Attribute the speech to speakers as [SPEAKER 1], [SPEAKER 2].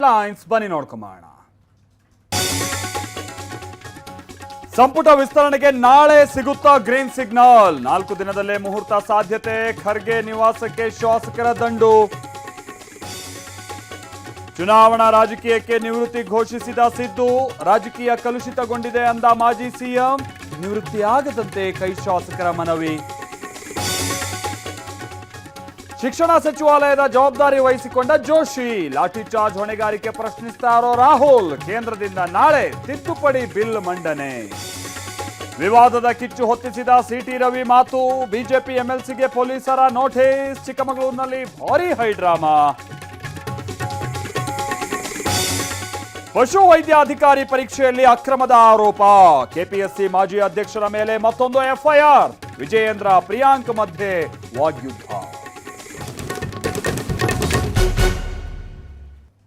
[SPEAKER 1] Lines ಬನ್ನಿ ನೋಡ್ಕೊಂಬೋಣ. ಸಂಪುಟ ವಿಸ್ತರಣೆಗೆ ನಾಳೆ ಸಿಗುತ್ತಾ ಗ್ರೀನ್ ಸಿಗ್ನಲ್. 4 ದಿನದಲ್ಲೇ ಮುಹೂರ್ತ ಸಾಧ್ಯತೆ. ಖರ್ಗೆ ನಿವಾಸಕ್ಕೆ ಶಾಸಕರ ದಂಡು. ಚುನಾವಣಾ ರಾಜಕೀಯಕ್ಕೆ ನಿವೃತ್ತಿ ಘೋಷಿಸಿದ ಸಿದ್ದು. ರಾಜಕೀಯ ಕಲುಷಿತಗೊಂಡಿದೆ ಅಂದ ಮಾಜಿ ಸಿಎಂ. ನಿವೃತ್ತಿಯಾಗದಂತೆ ಕೈ ಶಾಸಕರ ಮನವಿ. ಶಿಕ್ಷಣ ಸಚಿವಾಲಯದ ಜವಾಬ್ದಾರಿ ವಹಿಸಿಕೊಂಡ ಜೋಶಿ. ಲಾಠಿ ಚಾರ್ಜ್ ಹೊಣೆಗಾರಿಕೆ ಪ್ರಶ್ನಿಸ್ತಾರೋ ರಾಹುಲ್. ಕೇಂದ್ರದಿಂದ ನಾಳೆ ತಿದ್ದುಪಡಿ ಬಿಲ್ ಮಂಡನೆ. ವಿವಾದದ ಕಿಚ್ಚು ಹೊತ್ತಿಸಿದ ಸಿಟಿ ರವಿ ಮಾತು. ಬಿಜೆಪಿ ಎಂಎಲ್ಸಿಗೆ ಪೊಲೀಸರ ನೋಟಿಸ್. ಚಿಕ್ಕಮಗಳೂರಿನಲ್ಲಿ ಭಾರೀ ಹೈಡ್ರಾಮಾ. ಪಶು ವೈದ್ಯಾಧಿಕಾರಿ ಪರೀಕ್ಷೆಯಲ್ಲಿ ಅಕ್ರಮದ ಆರೋಪ. ಕೆಪಿಎಸ್ಸಿ ಮಾಜಿ ಅಧ್ಯಕ್ಷರ ಮೇಲೆ ಮತ್ತೊಂದು ಎಫ್ಐಆರ್. ವಿಜಯೇಂದ್ರ ಪ್ರಿಯಾಂಕ್ ಮಧ್ಯೆ ವಾಗ್ಯುದ್ಧ.